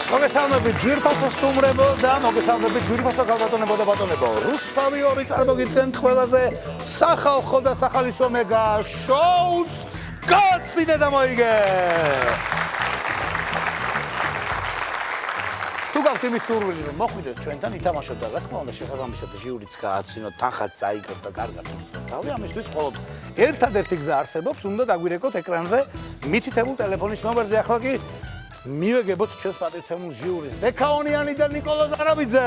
მოგესალმებით ძვირფასო სტუმრებო და მოგესალმებით ძვირფასო ქალბატონებო და ბატონებო. რუსთავი 2 წარმოგიდგენთ ყველაზე სახალხო და სახალისო მეგა შოუს კაცინე და მოიგე. თუ გაქვთ იმის სურვილი რომ მოხვიდეთ ჩვენთან ითამაშოთ და რა თქმა უნდა შესაბამისად ჟიურიც გააცინოთ, თანხაც წაიგოთ და კარგად თავი ამისთვის მხოლოდ ერთადერთი გზა არსებობს, უნდა დაგვირეკოთ ეკრანზე მითითებულ ტელეფონის ნომერზე. ახლა კი მივეგებოთ ჩვენს პატივცემულ ჟიურის ბექაონიანი და ნიკოლოზ არაბიძე.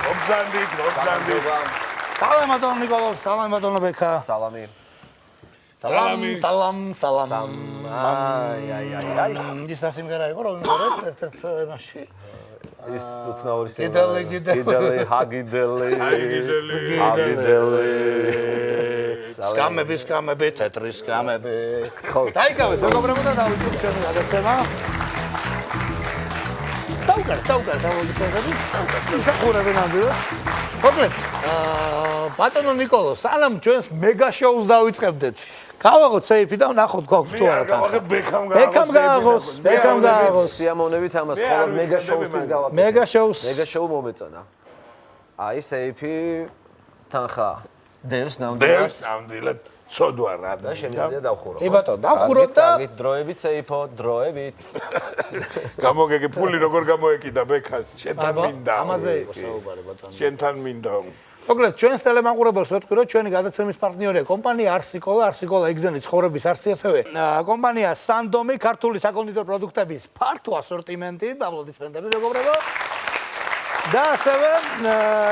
მოგზანდით. სალამადო ნიკოლოზ, სალამადო ბექა. სალამი. სალამ. აი. ის სიმღერა იყო რომ მიყურეთ ერთ-ერთ მაშინ. ის უცნაური სიმღერა. გიდელი. სკამები, თეთრი სკამები. დაიგავეთ, მეგობრებო და დავიწყოთ ჩვენი გადაცემა. დავუკარეთ, ისახურები ნამდვილად. მოკლედ, ბატონო ნიკოლო, სანამ ჩვენს მეგა შოუს დავიწყებდეთ, გავაღოთ სეიფი და ვნახოთ გვაქვს თუ არა თანხა. ბექამ გააღოს. სიამოვნებით ამას ხოლმე მეგა შოუსთვის გავაკეთე. მეგა შოუ მომეწონა. აი სეიფი თანხა. დევს ნამდვილად ცოდვა რა და შემიძლია დავხურო. კი ბატონო, დავხუროთ და დროებით სეიფო, დროებით. გამოგეგე ფული როგორ გამოეკიდა ბექას, შენთან მინდა. ამაზე იყო საუბარი ბატონო. შენთან მინდა. მოკლედ, ჩვენს ტელემაყურებელს ვეთქვი, რომ ჩვენი გადაცემის პარტნიორია კომპანია არსიკოლა იგზენი ცხოვრების არსი ასევე. კომპანია სანდომი, ქართული საკონდიტრო პროდუქტების ფართო ასორტიმენტი, აპლოდისმენტები მეგობრებო. და ასევე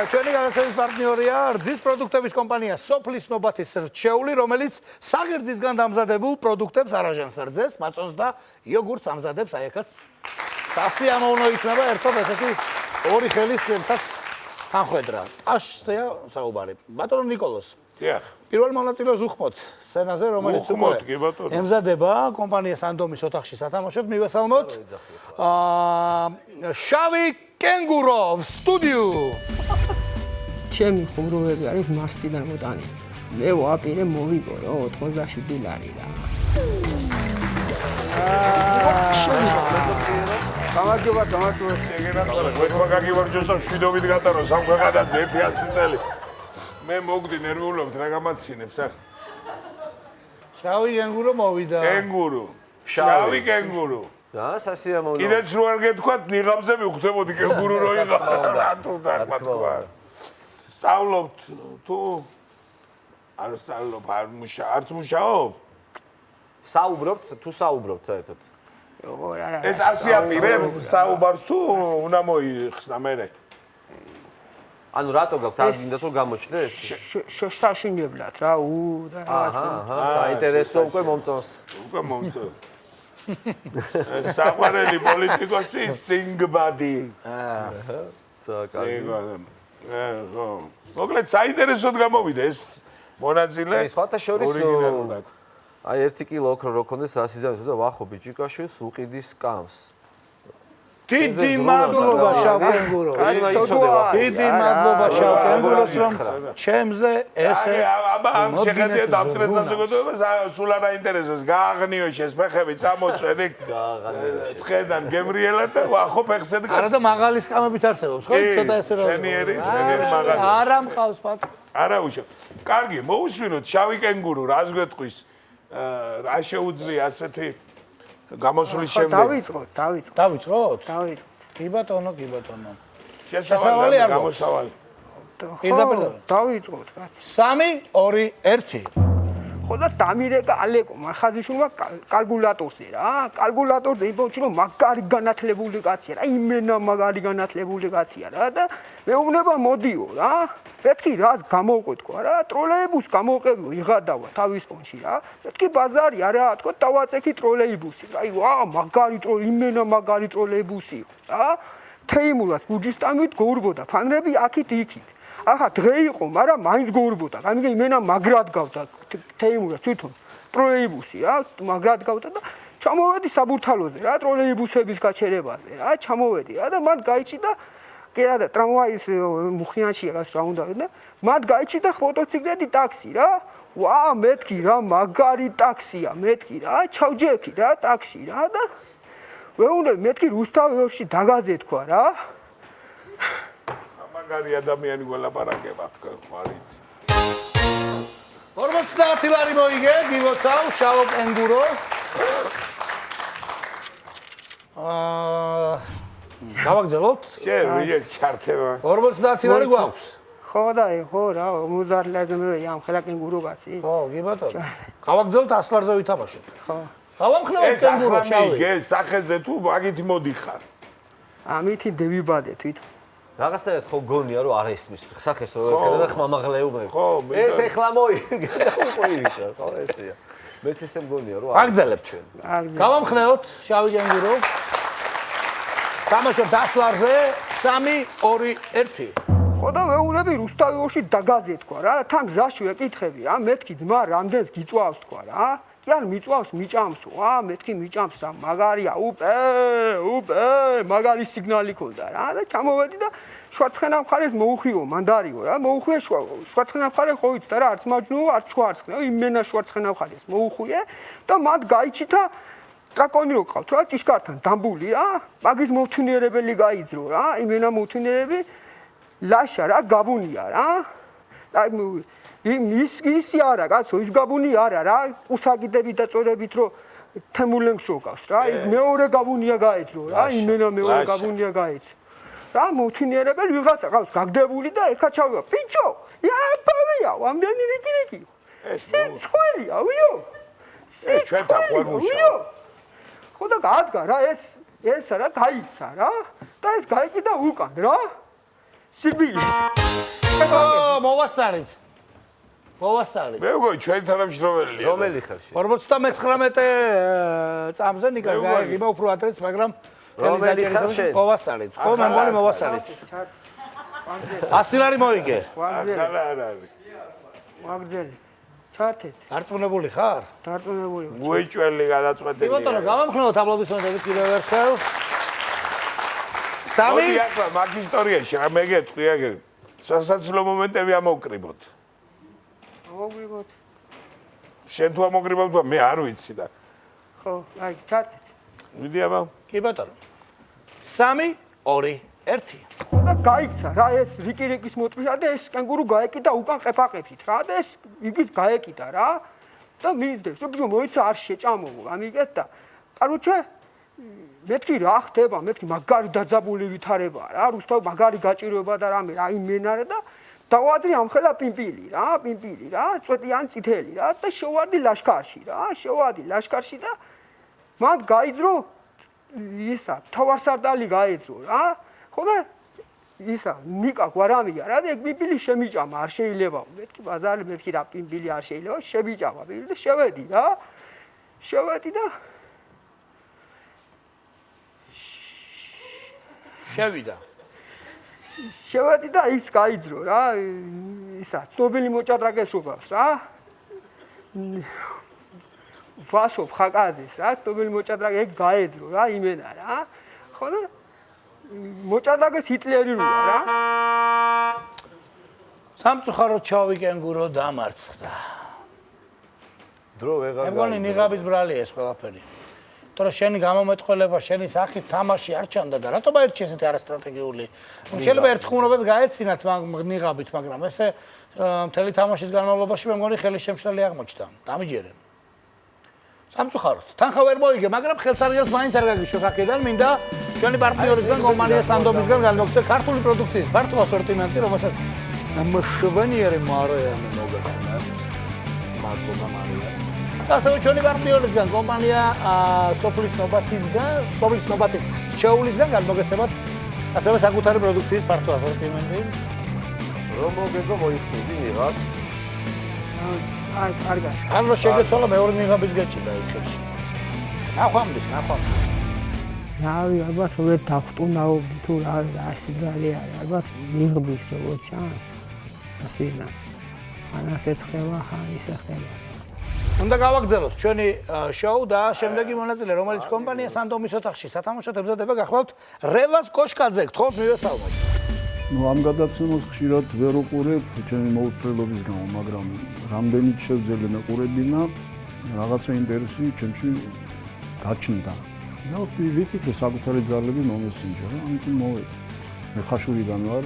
ჩვენი გადაცემის პარტნიორია რძის პროდუქტების კომპანია სოფლის ნობათის რჩეული, რომელიც საღერძისგან დამზადებულ პროდუქტებს არაჟანს რძეს, მაწოს და იოგურტს ამზადებს, აი ახაც სასიამოვნო იქნება ერთად ესეთი ორი ხელის ერთად თანხვედრა. აშზეა საუბარი. ბატონო ნიკოლოზ. დიახ. პირველ მონაწილეს უხმოთ სცენაზე, რომელიც უხმოთ, კი ბატონო. ემზადება კომპანია სანდომის ოთახში სათამაშოდ. მივესალმოთ. შავი კენგუროვ სტუდიო. ჩემი ხუმრობები არის მარსიდან მოტანილი. მე ვაპირე მოვიგო რომ 87 ლარი რა. გამარჯობა. შეგენახოთ, გვეთქვა გაგივარჯოს და შვიდობით გატარო სამქვეყანაზე 100 წელი. მე მოგდი ნერვიულობთ რა გამაცინებს ახ. შავი კენგურო მოვიდა. შავი კენგურო. და სასიამოვნო. კიდეც რო არ გეთქვათ, ნიღაბზე მივხვდებოდი კენგურო რო იყავ. რატო თქვა. სწავლობთ თუ არ სწავლობ, არც მუშაობ? საუბრობთ თუ საუბრობთ საერთოდ? ეს ასიაპირებ საუბარს თუ უნდა მოიხსნა მერე? ანუ რატო გაქვთ არ მინდა თუ გამოჩნდეს? შესაშინებლად რა და საინტერესო უკვე მომწონს. საყვარელი პოლიტიკოსი სინგბადი. მოკლედ საინტერესოდ გამოვიდა ეს მონაწილე. სხვათა შორის აი 1 კილო ოქრო რო ქონდეს ასიზამეთო და ვახო ბიჭიკაშვილს უყიდის სკამს. დიდი მადლობა შავ კენგუროს. დიდი მადლობა შავ კენგუროს რომ ჩემზე ესე ამ შეგედია დამწრეს საზოგადოებას სულ არ აინტერესებს. გააღნიო შესფეხები წამოწვენი. ხედან გემრიელად და ვახო ფეხზე დგას. არა და მაღალი სკამებიც არსებობს, ხო? ცოტა ესე რა. შენიერი მაღალი. არა მყავს პატ. არა უშო. კარგი, მოусვინოთ შავი კენგურო, რას გვეტყვის? რა შეუძლია ასეთი გამოსვლის შემდეგ? დავიწყოთ? კი ბატონო. შესავალი არ გამოსავალი. დავიწყოთ კაცი. 3 2 1 ხო და დამირეკა ალეკო მარხაზიშვილმა კალკულატორზე რა. კალკულატორზე იბოჩი რომ მაგარი განათლებული კაცია რა. იმენა მაგარი განათლებული კაცია რა და მეუბნება მოდიო რა. მეთქი რას გამოვყეთქვა რა. ტროლეიბუს გამოვყევი ვიღადავა თავის ფონში რა. მეთქი ბაზარი არა თქო დავაწექი ტროლეიბუსი. აი ვა მაგარი იმენა მაგარი ტროლეიბუსი რა. თეიმურას გუჯისტამით გოურბოდა ფანრები აქით იქით. ახლა დღე იყო, მაგრამ მაინც გოურბოდა. გამიგე იმენა მაგრად გავდა თეიმურას თვითონ ტროლეიბუსი რა, მაგრად გავდა და ჩამოვედი საბურთალოზე რა, ტროლეიბუსების გაჩერებაზე რა, ჩამოვედი რა და მან გაიჩიდა კი რა და ტრამვაის მუხიანში რაღაც რა უნდა და მათ გაიჩიდა მოტოციკლეთი ტაქსი რა. ვა მეთქი რა მაგარი ტაქსია მეთქი რა ჩავჯექი რა ტაქსი რა და ვეუბნები მეთქი რუსთავში დაგაზე თქვა რა. მაგარი ადამიანი გველაპარაკება თქვენ ხარიც. 50 ლარი მოიგე, გილოცავ, შავო კენგურო. გავაგზავნოთ? შენ ვიღე ჩართება. 50 ლარი გვაქვს. ხო და ხო რა 50 ლარზე მე ამ ხელა კენგურო კაცი. ხო, კი ბატონო. გავაგზავნოთ 100 ლარზე ვითამაშოთ. ხო. გავამხნევთ ეს კენგურო ახლა შავი. მიიგე სახეზე თუ მაგით მოდიხარ. ამითი დევიბადე თვითონ. რაღაცნაირად ხო გონია რომ არ ესმის სახეს რო ერქედა და ხმამაღლეობები. ხო, ეს ეხლა მოიგე და უყვირიქა, ხო ესეა. მეც ესე მგონია რომ აგზალებთ. გავამხნევთ შავი კენგურო. თამაშობთ 100 ლარზე 3-2-1. ხო და ვეუბნები რუსთავში დაგაზე თქვა რა. თან გზაში ვეკითხები რა. მეთქი ძმა რამდენს გიწვავს თქვა რა. კი არ მიწვავს, მიჭამსო, მეთქი მიჭამს რა, მაგარია, უპე, მაგარი სიგნალი ქონდა რა და ჩამოვედი და შვარცხენა მხარეს მოუხვიო, მანდარიო რა, მოუხვიე შვარცხენა მხარე ხო იცი და რა, არც მაჯნო, არც შვარცხენა, იმენა შვარცხენა მხარეს მოუხვიე და მათ გაიჩითა ტრაკონი რო ყავთ რა, ჭიშკართან დამბული რა, მაგის მოვთვინიერებელი გაიძრო რა, იმენა მოვთვინიერები ლაშა რა, გაბუნია რა. და ისი არა კაცო ის გაბუნი არა რა უსაგიდებით და წორებით რომ თემულენგს რო გავს რა იქ მეორე გაბუნია გაეცრო რა იმენა მეორე გაბუნია გაეცრო რა მოვთვინიერებელი ვიღაცა ყავს გაგდებული და ეხა ჩავივა პიჭო იაპავია ამდენი რიკი სიცხველია ვიო სიცხველია ხო და გადგა რა ეს რა გაიცა რა და ეს გაიკიდა უკან რა სიბილით მოვასწარით. მოვასწარით. მე მგონი ჩვენი თანამშრომელია. რომელი ხელში? 59 წამზე ნიკას გაიგება უფრო ადრეც, მაგრამ რომელი ხელში? მოვასწარით. ხო, მე მგონი მოვასწარით. 100 ლარი მოიგე. ვაგზელი. ჩართეთ. დარწმუნებული ხარ? დარწმუნებული. გუეჭველი გადაწყვეტილია. კი ბატონო, გავამხნევოთ აპლოდისმენტები კიდევ ერთხელ. სამი ახლა მაგ ისტორიაში მე გეტყვი აგერ. სასაცილო მომენტები ამოვკრიბოთ. მოგრიბოთ. შენ თუ ამოგრიბავ და მე არ ვიცი და. ხო, აი, ჩართეთ. მიდი აბა. კი ბატონო. 3-2-1. ხო და გაიქცა რა ეს რიკირიკის მოწვია და ეს კენგურუ გაეკიდა უკან ყეფაყეფით რა და ეს იგიც გაეკიდა რა და მისდევს. უფრო მოიცა არ შეჭამო ამიგეთ და კაროჩე მეთქი რა ხდება მეთქი მაგარი დაძაბული ვითარება რა რუსთავ მაგარი გაჭიროება და რამე რა იმენარე და დავაძრი ამხელა პიმპილი რა წვეტიან წითელი რა და შევარდი ლაშქარში და მან გაიძრო ისა თავარსარდალი გაიძრო რა ხო და ისა ნიკა გვარამია რა და ეგ პიმპილი შემიჭამა არ შეიძლება მეთქი ბაზარი მეთქი რა პიმპილი არ შეიძლება შემიჭამა და შევედი და შევედი და ის გაიძრო რა ისა ცნობილი მოჭადრაკეს უყავს რა ვასოფ ხაკაძის რა ცნობილი მოჭადრაკე ეგ გაეძრო რა იმენა რა ხო და მოჭადრაკეს ჰიტლერი როა რა სამწუხაროდ ჩავი კენგურო დამარცხდა დრო ვეღარ მე მგონი ნიღაბის ბრალია ეს ყველაფერი თორე შენი გამომეტყველება შენი სახით თამაში არ ჩანდა და რატომ აირჩი ესეთი არასტრატეგიული შეიძლება ერთ ხუმრობას გაეცინათ ნიღაბით მაგრამ ესე მთელი თამაშის განმავლობაში მე მგონი ხელის შემშლელი აღმოჩნდა დამიჯერე სამწუხაროდ თანხა ვერ მოიგე მაგრამ ხელსარგელს მაინც არ გაგიშვებ აქედან მინდა ჩვენი პარტნიორისგან კომპანია სანდომისგან განმოგცე ქართული პროდუქციის ფართო ასორტიმენტი რომელსაც მშვენიერი მარიამი მოგექონათ მადლობა მარიამი ასევე ჩვენი პარტნიორისგან კომპანია სოფლის ნობათის შეულისგან განმოგეცემათ ასევე საკუთარი პროდუქციის ფართო ასორტიმენტი რომ მოგეგო მოიხსნიდი ვიღაც აი კარგად ან რო შეგეცვალა მეორე ნიღაბის გეჭირა ის ხელში ნახვამდის რავი ალბათ ვერ დავხტუნაო თუ რა სიგნალი არის ალბათ ნიღბის როგორ ჩანს ასენა ანასეც ხება ხან ისე ხება უნდა გავაგზავნოთ ჩვენი შოუ და შემდეგი მონაწილე რომელიც კომპანია სანდომის ოთახში სათამაშოდ ებზოდება გახლავთ რევას კოშკაძე გთხოვთ მივესალმოთ ამ გადაცემას ხშირად ვერ უყურებ ჩემი მოუწვევლობის გამო, მაგრამ რამდენიც შევძელე მეყურებინა, რაღაცა ინტერესი ჩემში გაჩნდა. და ვიფიქრე საკუთარი ძალები მომესინჯა რა, ამიტომ მოვედი. მე ხაშურიდან ვარ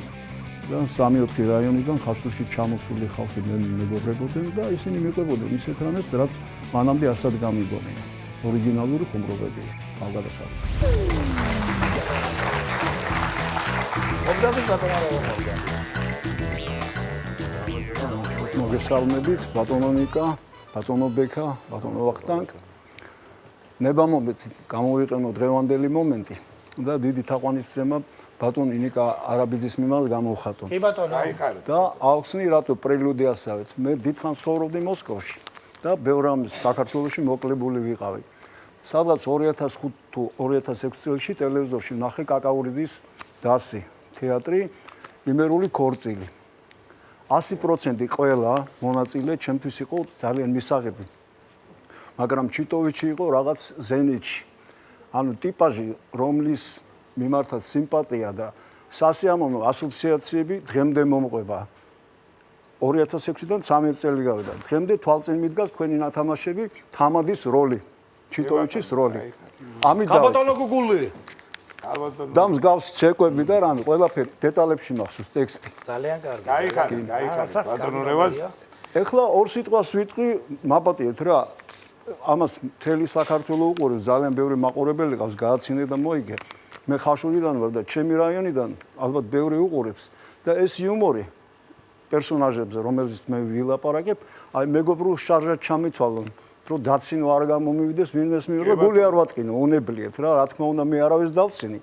და 3-4 რაიონიდან ხაშურში ჩამოსული ხალხი მეგობრებოდნენ და ისინი მეკვებოდნენ ისეთ რამეს, რაც მანამდე არსად გამიგონია. ორიგინალური ხუმრობებია, თავგადასავლები. მოგესალმებით, ბატონო ნიკა, ბატონო ბექა, ბატონო ვახტანგ. ნება მომეცით გამოვიყენო დღევანდელი მომენტი და დიდი თაყვანისცემა ბატონი ნიკა არაბიძის მიმართ გამოვხატო. კი ბატონო. და ახსნი რატო პრელუდი ასავეთ. მე დიდხანს ცხოვრობდი მოსკოვში და ბევრ რამის საქართველოში მოკლებული ვიყავი. სადღაც 2005 თუ 2006 წელს ტელევიზორში ნახე კაკაურიძის დასი, თეატრი, იმერული ქორწილი. 100% ყველა მონაწილე ჩემთვის იყო ძალიან მისაღები. მაგრამ ჩიტოვიჩი იყო რაღაც ზენიტში. ანუ ტიპაჟი, რომლის მიმართაც სიმპათია და სასიამოვნო ასოციაციები დღემდე მომყვება. 2006-დან 13 წელი გავიდა. დღემდე თვალწინ მიდგას თქვენი ნათამაშები, თამადის როლი, ჩიტოვიჩის როლი. ამიტომ ბატონო გუგული. და მსგავსი ცეკვები და რამე, ყველაფერი დეტალებში მახსოვს ტექსტი. ძალიან კარგი. გაიხარეთ ბატონო რევას. ეხლა ორ სიტყვას ვიტყვი, მაპატიეთ რა. ამას მთელი საქართველო უყურებს, ძალიან ბევრი მაყურებელი ყავს, გააცინე და მოიგე. მე ხაშურიდან ვარ და ჩემი რაიონიდან ალბათ ბევრი უყურებს და ეს იუმორი პერსონაჟებზე, რომელზეც მე ვილაპარაკებ, აი მეგობრულ შარჟად ჩამითვალონ, რომ დაცინო არ გამომივიდეს, ვინმეს მიიღო, გული არ ვატკინო, უნებლიეთ რა, რა თქმა უნდა მე არავის დავცინი.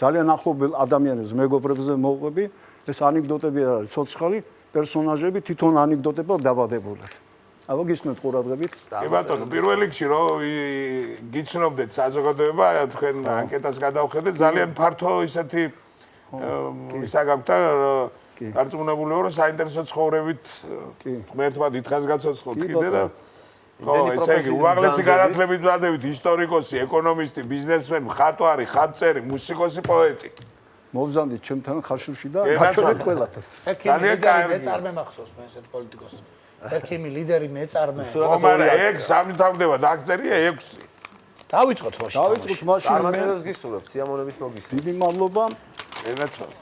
ძალიან ახლობელ ადამიანებს, მეგობრებზე მოვყვები, ეს ანეკდოტები არ არის, ცოცხალი პერსონაჟები თვითონ ანეკდოტებად დაბადებული. აბა გისმენთ ყურადღებით. კი ბატონო, პირველ რიგში რომ გიცნობდეთ საზოგადოება, თქვენ ანკეტას გადავხედეთ, ძალიან ფართო ისეთი ისაგავთა არწმუნებული ვარ, რომ საინტერესო ცხოვრებით ღმერთმა დიდხანს გაცოცხლოთ კიდე და ხო, ესე იგი, უმაღლესი განათლებით ვადებით ისტორიკოსი, ეკონომისტი, ბიზნესმენი, მხატვარი, ხატწერი, მუსიკოსი, პოეტი. მოვზანდით ჩემთან ხაშურში და გაჩვენეთ ყველაფერს. ძალიან კარგი. მე წარმემახსოვს მე ესეთ პოლიტიკოსს. ექიმი ლიდერი მეწარმე. მაგრამ ეგ სამი თავდება დაგწერია 6. დავიწყოთ მაშინ. დავიწყოთ მაშინ. წარმატებებს გისურვებთ, სიამოვნებით მოგისურვებთ. დიდი მადლობა. ენაცვალ.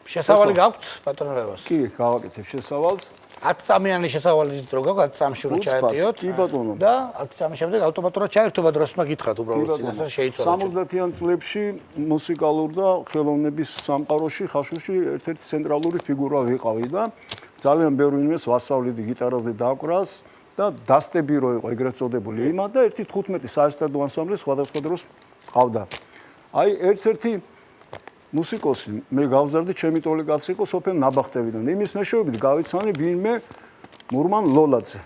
შესავალი გაქვთ ბატონო რევას? კი, გავაკეთებ შესავალს. 10 წამიანი შესავალის დრო გაქვთ, 10 წამში რომ ჩაეტიოთ. კი ბატონო. და 10 წამის შემდეგ ავტომატურად ჩაერთობა დროს უნდა გითხრათ უბრალოდ წინასწარ შეიცვალა. 70-იან წლებში მუსიკალურ და ხელოვნების სამყაროში ხაშურში ერთ-ერთი ცენტრალური ფიგურა ვიყავი და ძალიან ბევრი ინვეს ვასწავლიდი გიტარაზე დაკვრას და დასტები რო იყო ეგრეთ წოდებული იმათ და 1-15 საესტრადო ანსამბლი სხვადასხვა დროს ყავდა. აი ერთ-ერთი მუსიკოსი მე გავზარდი, ჩემი ტოლი კაცი იყო სოფელ ნაბახტევიდან. იმის მეშვეობით გავიცანი ვინმე მურმან ლოლაძე.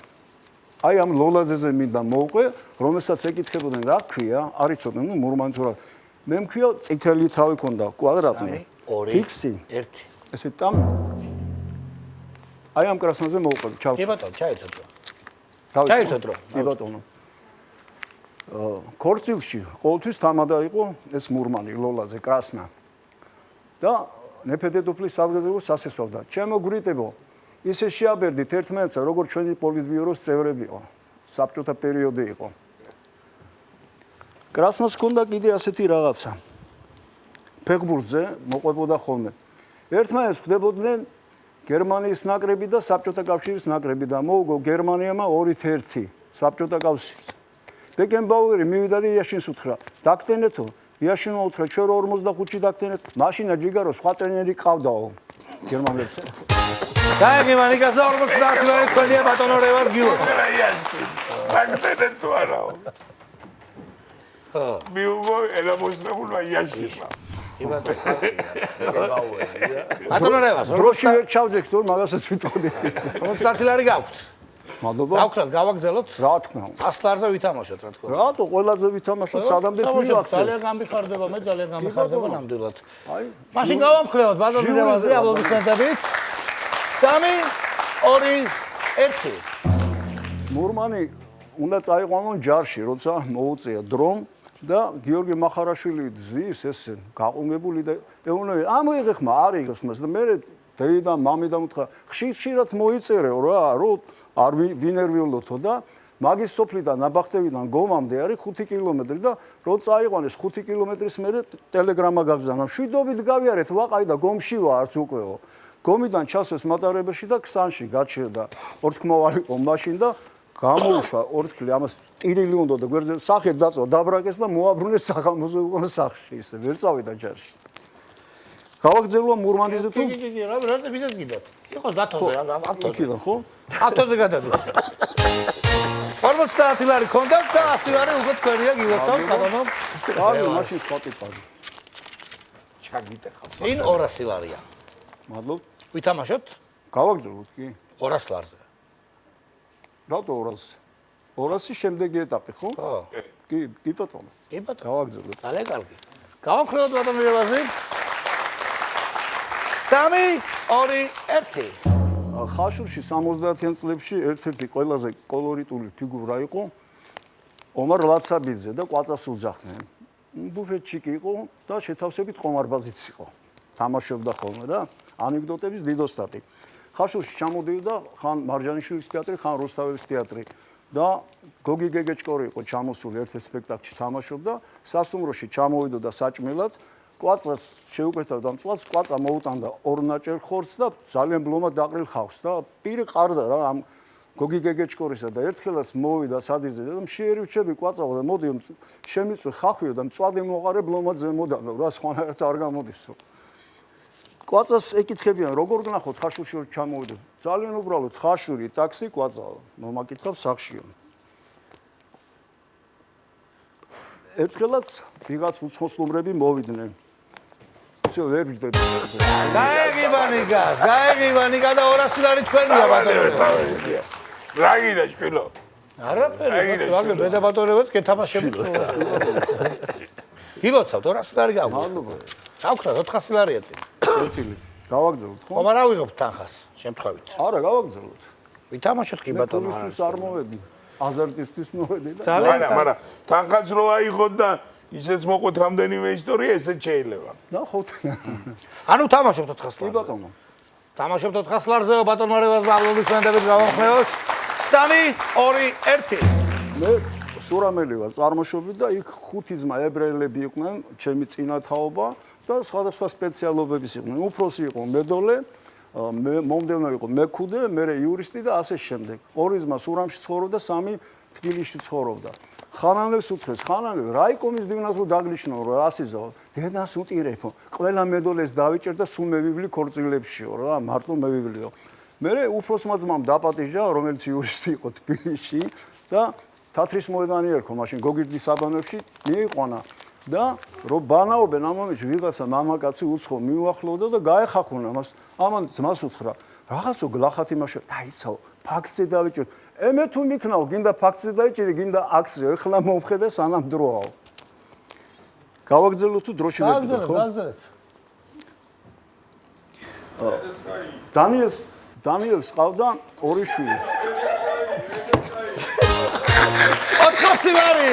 აი ამ ლოლაძეზე მინდა მოვყვე, რომელსაც ეკითხებოდნენ რა ქვია, არ იცოდნენ, ნუ მურმანი თუ რა. მე მქვია წითელი თავი ქონდა, კვადრატნი, ფიქსი, 1. ესე ტამ. აი ამ კრასნაზე მოვყვე, ჩავ. კი ბატონო, ჩაერთოთ რა. ჩაერთოთ ჩაერთოთ რა. კი ბატონო. ქორწილში ყოველთვის თამადა იყო ეს მურმანი ლოლაძე კრასნა. და ნეფედედოფლის სადღეღებო სასესვავდა. ჩემო გვრიტებო, ისე შეაბერდით ერთმანეთსა, როგორც ჩვენი პოლიტბიუროს წევრები იყო. საბჭოთა პერიოდი იყო. კრასნას ჰქონდა კიდე ასეთი რაღაცა. ფეხბურთზე მოყვებოდა ხოლმე. ერთმანეთს ხვდებოდნენ გერმანიის ნაკრები და საბჭოთა კავშირის ნაკრები და მოუგო გერმანიამ 2-1 საბჭოთა კავშირს. ბეკენბაუერი მივიდა და იაშინს უთხრა, დაგტენეთო, იაშინმა უთხრა, ჩვენ 45-ში დაგტენეთ, მაშინა ჯიგარო სხვა ტრენერი ყავდაო. გერმანელს. გაიგე მანიკას და 50 ლარი თქვენია ბატონო რევას გილოცე. დაგტენეთ თუ არაო. მიუგო ელამოსნებულმა იაშინმა. ბატონო რევას, დროში ვერ ჩავდექ თორე მაგასაც ვიტყოდი. 50 ლარი გაქვთ. მადლობა. გავხსნათ, გავაგზელოთ. რა თქმა უნდა. 100 ლარზე ვითამაშოთ, რა თქმა უნდა. რატო ყველაზე ვითამაშოთ სადამდე მივაქცევ. ძალიან გამიხარდება, მე ძალიან გამიხარდება ნამდვილად. აი, მაშინ გავამხლევთ ბატონო რევასზე აპლოდისმენტებით. 3, 2, 1. მურმანი უნდა წაიყვანონ ჯარში, როცა მოუწია დრომ და გიორგი მახარაშვილი ზის ესე გაყუმებული და ეუბნება, ამოიღე ხმა, არ იღებს მას და მე დედა მამიდამ უთხრა, ხშირად მოიწერეო რა, რომ არ ვინერვიულოთო და მაგის სოფლიდან ნაბახტევიდან გომამდე არის 5 კილომეტრი და რო წაიყვანეს 5 კილომეტრის მერე ტელეგრამა გაგზავნა. მშვიდობით გავიარეთ ვაყარი და გომში ვართ უკვე. გომიდან ჩასვეს მატარებელში და ქსანში გაჩერდა. ორთქმოვანი მაშინ და გამოუშვა ორთქლი ამას ტირილი უნდა და გვერდზე სახე დაწვა დაბრაკეს და მოაბრუნეს საღამოზე უკვე სახში ისე ვერ წავიდა ჯარში. გავაგზავნო მურმანიზე თუ კი, რა ვიცით გიდათ. იყოს დათოზე, ავტოზე. იქიდან ხო? ავტოზე გადადოს. 50 ლარი ქონდა და 100 ლარი უკვე თქვენია გილოცავთ ბატონო. არის მაშინ სხვა ტიპაჟი. ჩაგიტეხავ. წინ 200 ლარია. მადლობთ. ვითამაშოთ გავაგზავნოთ კი. 200 ლარზე. რატო 200? 200 შემდეგი ეტაპი ხო? ხო. კი ბატონო. კი ბატონო. გავაგზავნოთ. ძალიან კარგი. გავამხრევოთ ბატონო რევაზი. 3 2 1 ხაშურში 70-იან წლებში ერთ-ერთი ყველაზე კოლორიტული ფიგურა იყო ომარ ლაცაბიძე და კვაწას უძახდნენ. ბუფეტჩიკი იყო და შეთავსებით ყომარბაზიც იყო. თამაშობდა ხოლმე და ანეკდოტების დიდოსტატი. ხაშურში ჩამოდიოდა ხან მარჯანიშვილის თეატრი, ხან რუსთაველის თეატრი და გოგი გეგეჭკორი იყო ჩამოსული ერთ სპექტაკლში თამაშობდა. სასუმროში ჩამოვიდოდა საჭმელად კვაწას შეუკვეთავდა მწვას, კვაცა მოუტანდა ორნაჭერ ხორცს და ძალიან ბლომად დაყრილ ხავს და პირი ყარდა რა ამ გოგი გეგეჭკორისა და ერთხელაც მოვიდა სადიზე და მშიერი ვჩები კვაცაო და მოდი შემიწვე ხახვიო და მწვადი მოყარე ბლომად ზემოდანო რა სხვანაირად არ გამოდისო. კვაცას ეკითხებიან როგორ გნახოთ ხაშურში ჩამოვიდა. ძალიან უბრალოდ ხაშური ტაქსი კვაცაო მომაკითხავს სახშიო. ერთხელაც ვიღაც უცხოსლუმრები მოვიდნენ. всё ვერ ვიჯდები. გაიგიბანიკა და 200 ლარი თქვენია ბატონო. რა გინდა შვილო? არაფერი, ვაგე ბედაბატორებიც გეთამაშებით. გილოცავთ 200 ლარი გაგვიყვანს. გავქრათ 400 ლარია წინ. კეთილი. გავაგზავნოთ ხო? ხომ არ ავიღოთ თანხას შემთხვევით. არა, გავაგზავნოთ. ვითამაშოთ კი ბატონო. ტურისტის არ მოვედი. აზარტისტის მოვედი და ძალიან მაგრამ თანხაც რო აიღოთ და ისეც მოყვეთ რამდენიმე ისტორია, ესეც შეიძლება. ნახოთ. ანუ თამაშობთ 400 კი ლარზე. ბატონო. თამაშობთ 400 ლარზე ბატონო რევაზ აბლოდისმენტებით გავამხნევოთ. 3 2 1 მე სურამელი ვარ წარმოშობით და იქ 5 ძმა ებრაელები იყვნენ, ჩემი წინათაობა და სხვადასხვა სპეციალობების იყვნენ. უფროსი იყო მედოლე, მომდევნო იყო მექუდე, მე იურისტი და ასე შემდეგ. ორი ძმა სურამში ცხოვრობდა, სამი თბილისში ცხოვრობდა. ხანანელს უთხრეს, ხანანელ რაიკომის დივნას რო დაგლიჩნო, რა ასიზავ. დედას უტირებო. ყველა მედოლეს დავიჭერ და სულ მევივლი ქორწილებშიო რა, მარტო მევივლიო. მე უფროსმა ძმამ დაპატიჟა, რომელიც იურისტი იყო თბილისში და თათრის მოედანი ერქვა მაშინ გოგირდის საბანებში მიიყვანა და რო ბანაობენ ამ მომენტში ვიღაცა მამაკაცი უცხო მიუახლოვდა და გაეხახუნა მას. ამან ძმას უთხრა, რაღაცო გლახათი მაშინ დაიცავ, ფაქტზე დავიჭერ. მე თუ მიქნაო, გინდა ფაქტზე დაიჭირი, გინდა აქციო, ეხლა მომხედე სანამ დროაო. გავაგზავნო თუ დროში ვეძებ ხო? დანიელს ყავდა ორი შვილი. 400 ლარი.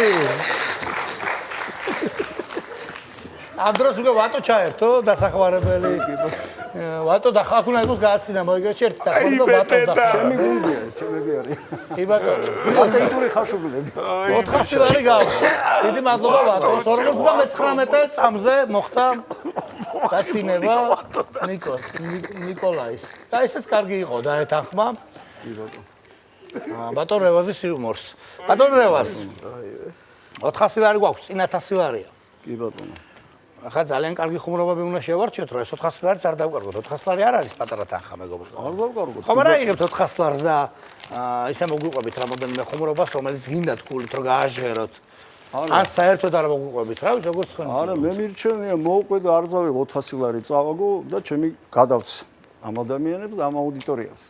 ამ დროს უკვე ვატო ჩაერთო დასახმარებელი. ვატო და ხახუნა იყოს გააცინა მოიგეჩი ერთი დახმარება ვატოს და ჩემი გუნდია, ჩემები არის. კი ბატონო. პატენტური ხაშუღლები. 400 ლარი გავა. დიდი მადლობა ვატოს. 59 წამზე მოხდა გაცინება ნიკოლაის. და ესეც კარგი იყო და ეთანხმა. კი ბატონო. ბატონ რევაზის იუმორს. ბატონ რევაზ. 400 ლარი გვაქვს, წინ 1000 ლარია. კი ბატონო. ახლა ძალიან კარგი ხუმრობები უნდა შევარჩიოთ, რომ ეს 400 ლარიც არ დავკარგოთ. 400 ლარი არ არის პატარა თანხა მეგობრებო. არ დავკარგოთ. ხომ არა იღებთ 400 ლარს და ისე მოგვიყვებით რამოდენიმე ხუმრობას, რომელიც გინდათ გულით რომ გააჟღეროთ. ან საერთოდ არ მოგვიყვებით რა, როგორც თქვენ. არა, მე მირჩენია მოუყვე და არ წავიღო 400 ლარი წავაგო და ჩემი გადავც ამ ადამიანებს და ამ აუდიტორიას.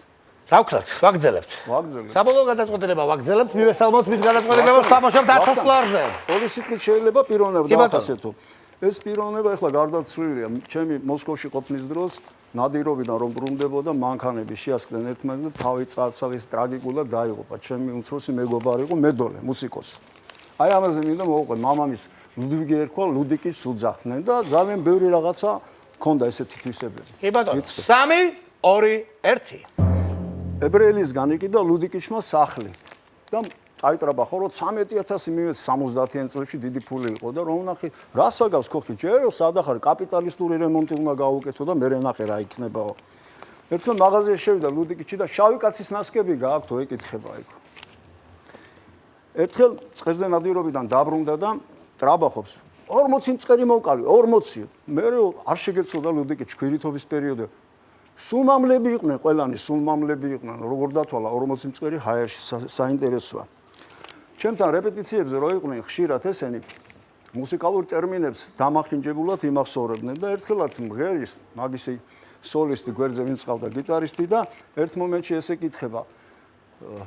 რა ვქნათ, ვაგრძელებთ. ვაგრძელებთ. საბოლოო გადაწყვეტილება ვაგრძელებთ, მივესალმოთ მის გადაწყვეტილებას, თამაშობთ 1000 ლარზე. ორი სიტყვით შეიძლება პიროვნება დავახასიათო. ეს პიროვნება ახლა გარდაცვლილია. ჩემი მოსკოვში ყოფნის დროს ნადირობიდან რომ ბრუნდებოდა, მანქანები შეასკდნენ ერთმანეთს და თავი წაცალეს ტრაგიკულად დაიღუპა. ჩემი უმცროსი მეგობარი იყო მედოლე, მუსიკოსი. აი ამაზე მინდა მოვყვე, მამამის ლუდვიგი ერქვა, ლუდიკის უძახდნენ და ძალიან ბევრი რაღაცა ქონდა ესეთი თვისებები. კი ბატონო. 3 2 1 ებრაელისგან იყიდა ლუდიკიჩმა სახლი და წაიტრაბა ხო რომ 13000 მივეც 70-იან წლებში დიდი ფული იყო და რომ ნახე რას აგავს ხოხი ჯერ სადახარ კაპიტალისტური რემონტი უნდა გაუკეთო და მე ნახე რა იქნებაო ერთხელ მაღაზიაში შევიდა ლუდიკიჩი და შავი კაცის ნასკები გააქვთო ეკითხება იქ ერთხელ წყერზე ნადირობიდან დაბრუნდა და ტრაბახობს 40 წელი მოვკალი 40 მე არ შეგეცოდა ლუდიკიჩი ქვირითობის პერიოდზე სულმამლები იყვნენ ყველანი სულმამლები იყვნენ როგორ დათვალა 40 წელი ჰაერში საინტერესოა ჩემთან რეპეტიციებზე რო იყვნენ ხშირად ესენი მუსიკალურ ტერმინებს დამახინჯებულად იმახსოვრებდნენ და ერთხელაც მღერის მაგისი სოლისტი გვერდზე ვინც ყავდა გიტარისტი და ერთ მომენტში ესე კითხება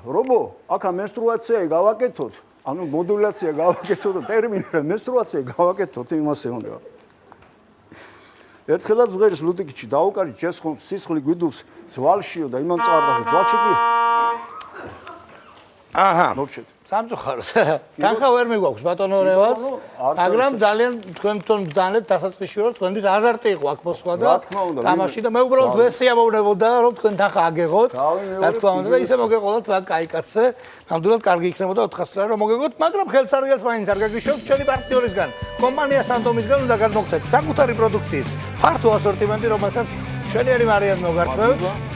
რობო აქა მენსტრუაცია გავაკეთოთ ანუ მოდულაცია გავაკეთოთ და ტერმინი მენსტრუაცია გავაკეთოთ იმასე უნდა ერთხელაც მღერის ლუდიკიჩი დაუკარი ჯესხომ სისხლი გვიდუს ძვალშიო და იმან წარდა ძვალში კი აჰა მოგჩეთ სამწუხაროდ თანხა ვერ მიგვაქვს ბატონო რევას მაგრამ ძალიან თქვენ ბრძანეთ დასაწყისში რომ თქვენთვის აზარტი იყო აქ მოსვლა და თამაში და მე უბრალოდ ვესიამოვნებოდა რომ თქვენ თანხა აგეღოთ რა თქმა უნდა და ისე მოგეყოლათ რა კაი კაცზე ნამდვილად კარგი იქნებოდა 400 ლარი რომ მოგეღოთ მაგრამ ხელსარგელს მაინც არ გაგიშოვთ ჩვენი პარტნიორისგან კომპანია სანდომისგან უნდა გადმოგცეთ საკუთარი პროდუქციის ფართო ასორტიმენტი რომელსაც შვენიერი მარიამ მოგართმევთ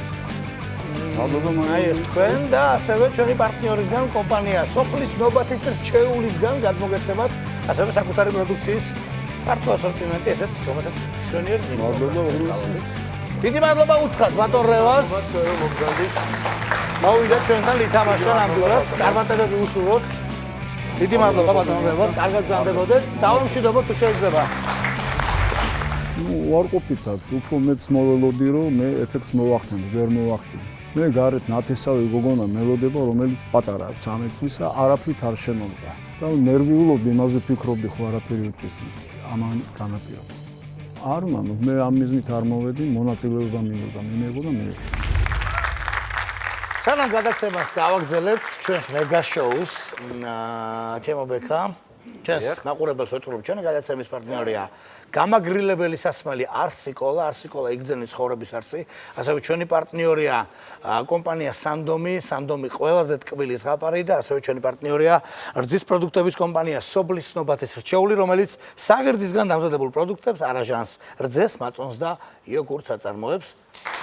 აი ეს თქვენ და ასევე ჩვენი პარტნიორისგან კომპანია სოფლის ნობათის რჩეულისგან გადმოგეცემათ ასევე საკუთარი პროდუქციის ფართო ასორტიმენტი ესეც რომელსაც შვენიერ დიდი მადლობა უთხრათ ბატონ რევას მოვიდა ჩვენთან ითამაშა ნამდვილად წარმატებები უსურვოთ დიდი მადლობა ბატონ რევას კარგად გზანდებოდეთ დავამშვიდობოთ თუ შეიძლება უარყოფითად უფრო მეც მოველოდი რომ მე ეფექტს მოვახდენო ვერ მოვახდინე მე გარეთ ნათესავი გოგონა მელოდება რომელიც პატარა 13 წლისა არაფრით არ შემოვიდა და ნერვიულობდი იმაზე ფიქრობდი ხო არაფერი უჭის ამან განაპირობა არ მამო მე ამ მიზნით არ მოვედი მონაწილეობა მივიღო და მე სანამ გადაცემას გავაგრძელებთ ჩვენს მეგა შოუს თემობექა ჩვენს მაყურებელს ვეთქვი ჩვენი გადაცემის პარტნიორია გამაგრილებელი სასმელი არსიკოლა იგზენი ცხოვრების არსი ასევე ჩვენი პარტნიორია კომპანია სანდომი ყველაზე ტკბილი ზღაპარი და ასევე ჩვენი პარტნიორია რძის პროდუქტების კომპანია სოფლის ნობათის რჩეული რომელიც საღირძისგან დამზადებულ პროდუქტებს არაჟანს რძეს მაწონს და იოგურტს აწარმოებს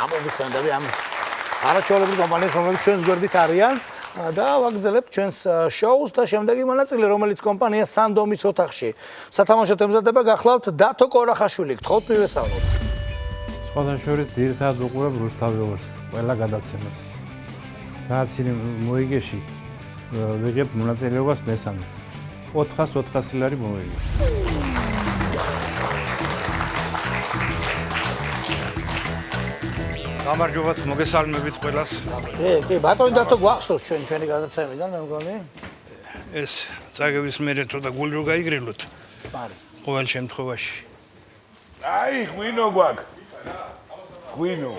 ამობისმენდები ამ არაჩვეულებრივ კომპანიებს რომლებიც ჩვენს გვერდით არიან და ვაგრძელებთ ჩვენს შოუს და შემდეგი მონაწილე რომელიც კომპანია სანდომის ოთახში სათამაშოდ ემზადება გახლავთ დათო კორახაშვილი გთხოვთ მივესალმოთ სხვადასხვა ძირითადად უყურებ რუსთაველს ყველა გადაცემას რაც ინე მოიგეში ვიღებ მონაწილეობას მესამე 400 ლარი მოიგე გამარჯობათ მოგესალმებით ყველას. კი, ბატონი დათო გვახსოვს ჩვენი გადაცემიდან მე მგონი. ეს წაგების მერე ცოტა გული რო გაიგრელოთ. მარი. ყოველ შემთხვევაში. აი, ღვინო გვაქვს. ღვინო.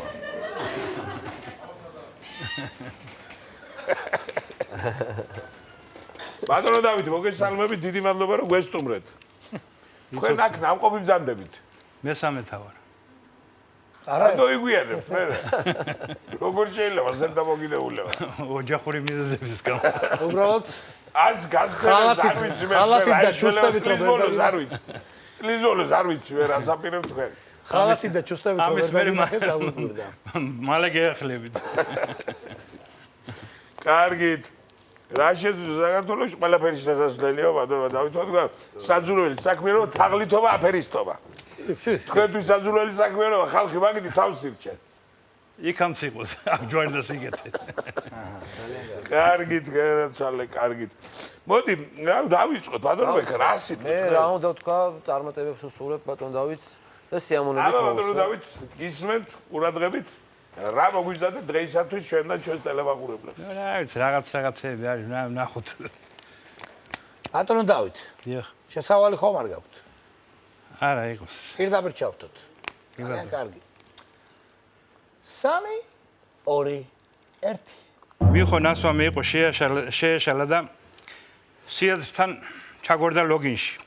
ბატონო დავით, მოგესალმებით, დიდი მადლობა რომ გვესტუმრეთ. თქვენ აქ ნამყოფი ბრძანდებით. მესამეთა ვარ. არა მოიგვიანებთ მე როგორ შეიძლება ზედ დამოგინებულება ოჯახური მიზეზების გამო უბრალოდ ას გასწრებით არ ვიცი მე ხალათით და ჩუსტებით რომ არ ვიცი წლიზოლოს არ ვიცი ვერ ასაპირებ თქვენ ხალათით და ჩუსტებით რომ ვერ ნახეთ დაგვიგვირდა მალე გეახლებით კარგით რა შეძლო საქართველოში ყველაფერი შესაძლებელია ბატონო დავით თქვა საძულველი საქმე რომ თაღლითობა აფერისტობა თქვენთვის საძულველი საქმეა ხალხი მაგით თავს ირჩეს. იქამც იყოს ჯვარი და სიგეთე. კარგით, გერაცალე, კარგით. მოდი, რა დავიწყოთ ბატონო რასით. მე რა უნდა ვთქვა, წარმატებებს უსურვებ ბატონ დავითს და სიამოვნებით მოვსვათ. ბატონო დავით, გისმენთ ყურადღებით რა მოგვიზადეთ დღეისათვის ჩვენთან ჩვენს ტელემაყურებლებს. რა ვიცი, რაღაცეები არის, ნახოთ. ბატონო დავით. დიახ. შესავალი ხომ არ გაქვთ? არა იყოს. პირდაპირ ჩავთოთ. ძალიან კარგი. 3 2 1 მიხო ნასვა მე იყო შეეშალა და სიაძთან ჩაგორდა ლოგინში.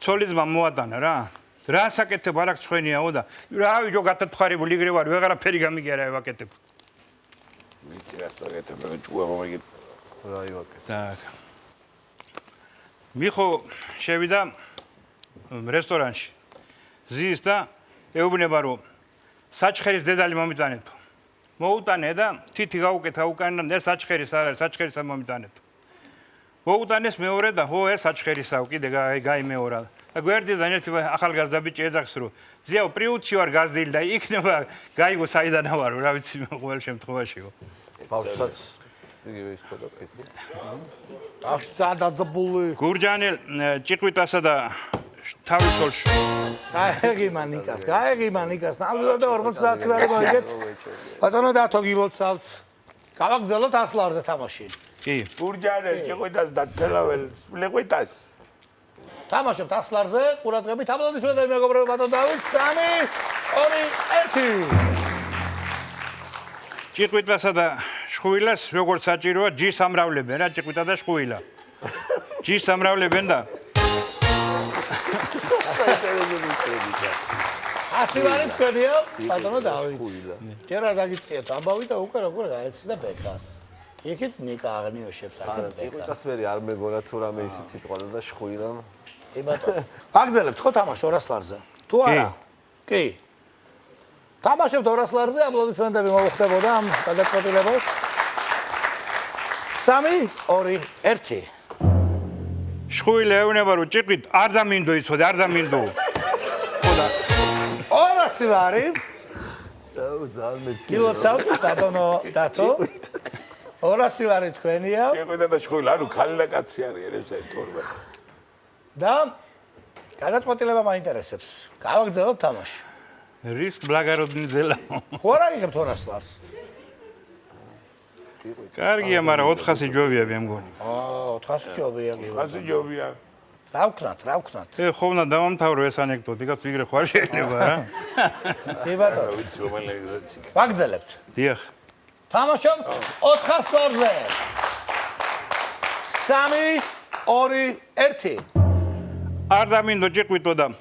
ცოლიზმა მოატანა რა. რა საკეთებ არ აქვს ხვენიაო და რა ვიჯო გათათხარებული იგრე ვარ, ვეღარაფერი გამიგია რა ვაკეთებ. ვიცი რა საკეთებ, მე ჭუა მომიგე. რაივაკე. Так. მიხო შევიდა რესტორანში. ზის და ეუბნება რომ საჩხერის დედალი მომიტანეთო. მოუტანე და თითი გაუკეთა უკან და საჩხერის არ არის, საჩხერისა მომიტანეთო. მოუტანეს მეორე და ხო ეს საჩხერისაო კიდე გაიმეორა. და გვერდიდან ერთი ახალგაზრდა ბიჭი ეძახს რომ ზიაო პრიუცი ვარ გაზდილი და იქნება გაიგო საიდან ავარო რა ვიცი მე ყოველ შემთხვევაშიო. ბავშვსაც იგივე ის ხოდა კითხვა. აღწადაძებული. გურჯანელ ჭიყვიტასა და თავისოლში. გაეგი მანიკას, ნამდვილად და 50 ლარი მოიგეთ. ბატონო დათო გილოცავთ. გავაგზავნოთ 100 ლარზე თამაში. კი. გურჯანელ ჭიყვიტას და თელაველს ლეყვიტას. თამაშობთ 100 ლარზე, ყურადღებით აპლოდისმენტები მეგობრებო ბატონ დავით 3 2 1. ჭიყვიტასა და შხუილას როგორც საჭიროა ჯის ამრავლებენ რა ჭიყვიტა და შხუილა. ჯის ამრავლებენ და 100 ლარი თქვენია ბატონო დავით. ჯერ არ დაგიწყიეთ ამბავი და უკვე როგორ გაეცდა ბეკას. იქით ნიკა აღნიოშებს აქეთ ბეკას. ჭიყვიტას მე არ მეგონა თუ რამე ისიც სიტყვა და შხუილამ. კი ბატონო. აგზელებთ ხო თამაშ 200 ლარზე? თუ არა? კი. თამაშობთ 200 ლარზე, აპლოდისმენტები მოუხდებოდა ამ გადაწყვეტილებას. 3 2 1. შხუილა ეუბნება რომ ჭიყვით არ დამინდო იცოდე, არ დამინდო. ხოდა 200 ლარი. აუ ძალიან მეცი. გილოცავთ ბატონო დათო. 200 ლარი თქვენია ჭიყვიტა და შხუილა, ანუ ქალი და კაცი არიან ეს ერთობა. და გადაწყვეტილება მაინტერესებს. გავაგზავნოთ თამაში. რისკ ბლაგაროდნიძელა. ხო რა იღებთ 200 ლარს? კარგია, მაგრამ 400 ჯობია მე მგონი. 400 ჯობია კი. ასე ჯობია. რა ვქნათ? ხო უნდა დავამთავრო ეს ანეკდოტი, გაც ვიგრე ხარ შეიძლება რა. კი ბატონო. ვიცი რომელიც ვაგზავნებთ. დიახ. თამაშობთ 400 ლარზე. 3 2 1. არ დამინდო ჭიყვიტო და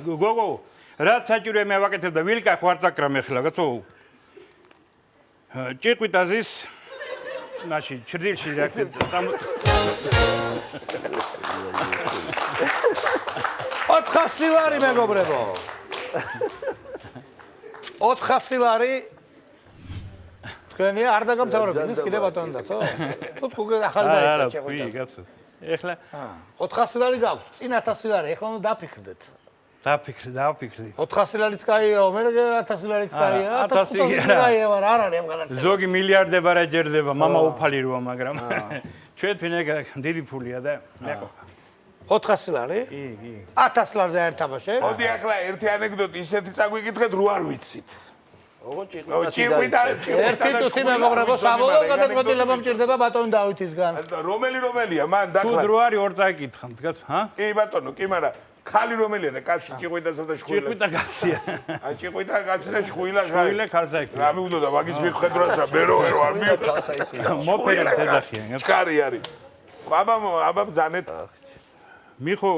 გოგო რაც საჭიროა მე ვაკეთებ და ვილკა ხარ წაკრა მე ხლა გასო ჭიყვიტაზის მაშინ ჩრდილში რა 400 ლარი მეგობრებო. 400 ლარი თქვენი არ დაგამთავრებინ ის კიდე ბატონო დათო. თუ თქვენ ახალი დაიწყეთ ჭიყვიტა. გასო ეხლა 400 ლარი გაქვთ, წინ 1000 ლარი, ეხლა უნდა დაფიქრდეთ. დაფიქრი. 400 ლარიც კაია, მე 1000 ლარიც კაია. 1000 კაია, მაგრამ არ არის ამ განაცემა. ზოგი მილიარდება რა ჯერდება, мама უფალი როა, მაგრამ ჩვენ ფინეკა დიდი ფულია და ნაკო. 400 ლარი? კი. 1000 ლარზე არ თამაშებ? მოდი ახლა ერთი ანეკდოტი ისეთი წაგვიკითხეთ, რო არ ვიცით. ოღონდ ჭიყვიტა ერთი წუთი მეგობრებო, საბოლოო გადაწყვეტილება მჭირდება ბატონ დავითისგან. რომელია მან თუ დაკლა დრო არის ორ წაიკითხავთ, გაც, ჰა? კი ბატონო, კი, მაგრამ ქალი რომელია და კაცი ჭიყვიტასა და შხუილას. ჭიყვიტა კაცია. ჭიყვიტა კაცი და შხუილა შხუილა ქალსა იქნება. რა მიუდოდა მაგის მიხედვასა მე რო არ მიუდა. მოფერად ეძახიან. ჩქარი არის. აბა ბძანეთ. მიხო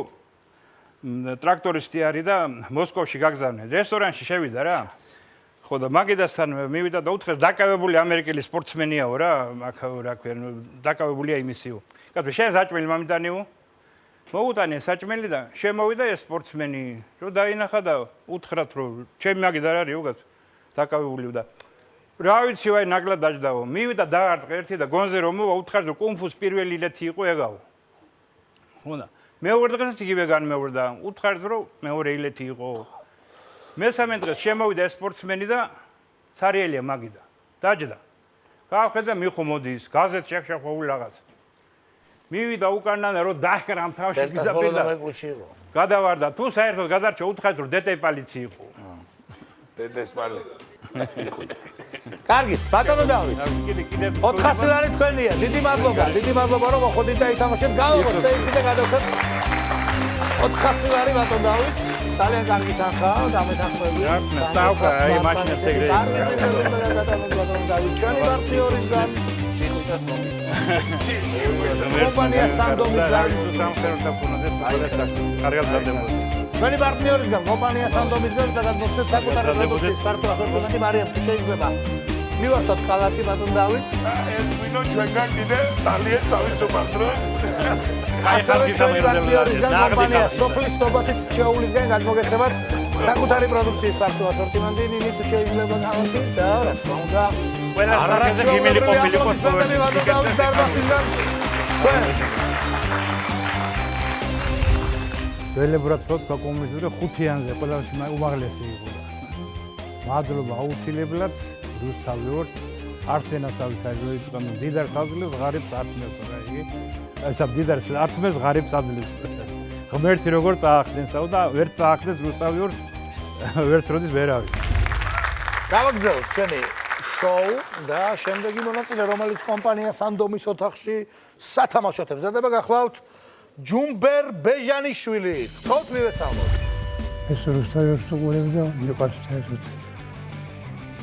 ტრაქტორისტი არის და მოსკოვში გაგზავნეს. რესტორანში შევიდა რა. ხო და მაგედასთან მივიდა და უთხრეს დაკავებული ამერიკელი სპორტსმენიაო რა, აქ რა ქვია, დაკავებულია იმისიო. კაცო, შენ საჭმელი მამიტანიო? მოუტანე საჭმელი და შემოვიდა ეს სპორტსმენი, რომ დაინახა და უთხრათ რომ ჩემი მაგი და არისო კაცო, დაკავებული და რა ვიცი ვაი ნაკლად დაждაო. მივიდა დაარტყა ერთი და გონზე რომ მოვა უთხრათ რომ კუნფუს პირველი ილეთი იყო ეგაო. ხო და მეორე დღესაც იგივე განმეორდა. უთხრათ რომ მეორე ილეთი იყო. მესამე დღეს შემოვიდა ეს სპორტსმენი და ცარიელია მაგიდა. დაჯდა. გავხედა მიხო მოდის, გაზეთში შეხული რაღაც. მივიდა უკანანა რომ დაჰკრამ თავში გიზაბედა. გადავარდა. თუ საერთოდ გადარჩა უთხრათ რომ დეტეპალიცი იყო. დეტესპალი. კარგი, ბატონო დავით. კიდე 400 ლარი თქვენია. დიდი მადლობა რომ მოხდით და ითამაშეთ. გავუღოთ სეიფი და გადავხეთ. 400 ლარი ბატონ დავით. ძალიან კარგი თანხა, დამეთანხმები. სტავკა, აი მაშინაც ეგრე იყო. ჩვენი პარტნიორისგან ჭიყვიტას მომი. კომპანია სანდომისგან სამხედრო დაბრუნდა კარგად დადებოდა. ჩვენი პარტნიორისგან კომპანია სანდომისგან გადაგმოხდეთ საკუთარი პროდუქციის პარტო ასორტიმენტი მარიამ თუ შეიძლება მივახტოთ კალათი ბატონ დავით. ედვინო ჩვენგან კიდე ძალიან თავისუფალ დროს. ასევე ჩვენი პარტნიორისგან კომპანია სოფლის ტობათის შეეულისგან გადმოგეცემათ საკუთარი პროდუქციის ფართო ასორტიმენტი, ნინით შეიძლება გავაკეთოთ და რა თქმა უნდა ყველა სახეზე გიმელი ყოფილიყო ძველებურად თქო კომუნიზმი ხუთიანზე ყველაში უმაღლესი იყო. მადლობა აუცილებლად რუსთავიორს არსენას ავითაჟოით უკან დიდარ საძლევს ღარიბს ართმევს რა იგი. ესა დიდარ ართმევს ღარიბს აძლევს. ღმერთი როგორ წაახდენსაო და ვერ წაახდენს რუსთავიორს ვერც როდის ვერ არის. გავაგზავნოთ ჩვენი შოუ და შემდეგი მონაწილე, რომელიც კომპანია სანდომის ოთახში სათამაშოდ ემზადება, გახლავთ ჯუმბერ ბეჟანიშვილი. გთხოვთ მივესალმოთ. ეს რუსთავიორს უყურებ და მიყვარს საერთოდ.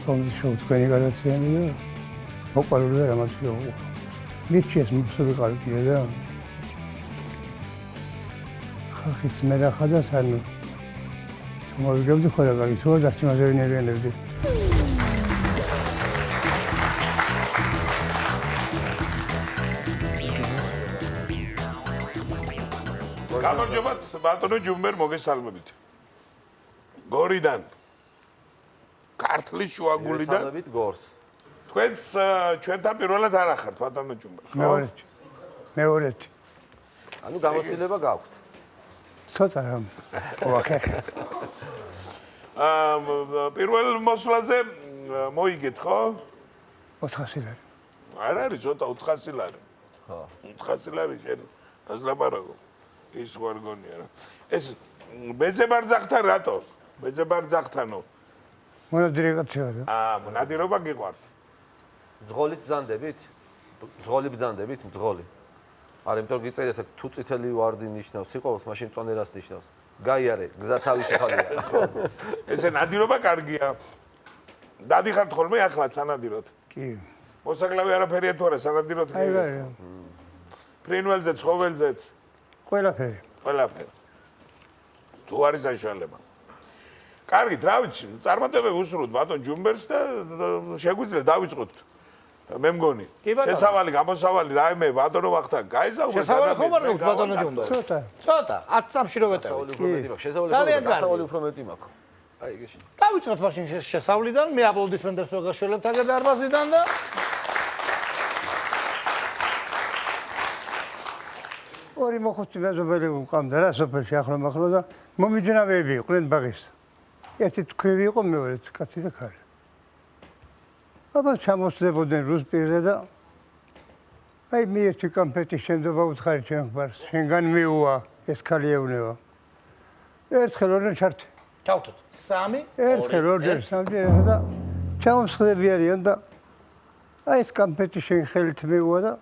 კომის შოუ თქვენი გადაცემი და მოყვარული ვარ ამათ შოუ. მიჩეს მოსული ყალკია და ხალხიც მერახა და თან მოვიგებდი ხოლმე მაგის თუ არ შემაძენებდი. გამარჯობათ ბატონო ჯუმბერ მოგესალმებით. გორიდან ქართლის შუაგულიდან მოგესალმებით გორს. თქვენს ჩვენთან პირველად არ ახართ ბატონო ჯუმბერ. მეორედ. ანუ გამოცდილება გაქვთ. ცოტა რამ. ვახერხ. პირველ მოსვლაზე მოიგეთ ხო? 400 ლარი. არ არის ცოტა 400 ლარი. ხო. 400 ლარი შენ ას ლაპარაკო. ის ვარ გონია რა. ეს ბეძებარძახთან რატო? ბეძებარძახთანო. მონადირეა და. მონადირობა გიყვართ. ძღოლით ბრძანდებით? ძღოლი ბრძანდებით? ძღოლი. არა, იმიტომ რომ გიწერეთ თუ წითელი ვარდი ნიშნავს სიყვარულს, მაშინ მწვანე რას ნიშნავს? გაიარე, გზა თავისუფალია. ესე ნადირობა კარგია. დადიხართ ხოლმე ახლა სანადიროთ. კი. მოსაკლავი არაფერია თუ არა სანადიროთ? აი ვარ. ფრინველზე, ცხოველზეც? ყველაფერი. ყველაფერი. თუ არის საშუალება. კარგით, რა ვიცი, წარმატებები უსურვოთ ბატონ ჯუმბერს და შეგვიძლია დავიწყოთ. მე მგონი. შესავალი, გამოსავალი, რაიმე ბატონო ვახტა, გაიზავოთ. შესავალი ხომ არ გაქვთ ბატონო ჯუმბერ? ცოტა. ცოტა, 10 წამში რო ვეტევით. ძალიან კარგი. შესავალი უფრო მეტი მაქვს. აი ეგეში. დავიწყოთ მაშინ შესავლიდან, მე აპლოდისმენტებს ვაგაშველებთ აგერ დარბაზიდან და ორი მოხუცი მეზობელი უყამდა რა სოფელში ახლო-მახლო და მომიჯნავეები იყვნენ ბაღის. ერთი თქვრივი იყო, მეორე კაცი და ქალი. აბა ჩამოსდებოდნენ რუს პირზე და აი მე ერთი კონფეტი შენდობა უთხარი ჩემ გვარს. შენგან მიუვა ეს ქალი ეუბნება. ერთხელ ორჯერ ჩართე. ჩავთოთ. 3 ერთხელ ორჯერ სამჯერ და ჩამოსხდები არიან და აი ეს კონფეტი შენ ხელით მიუვა და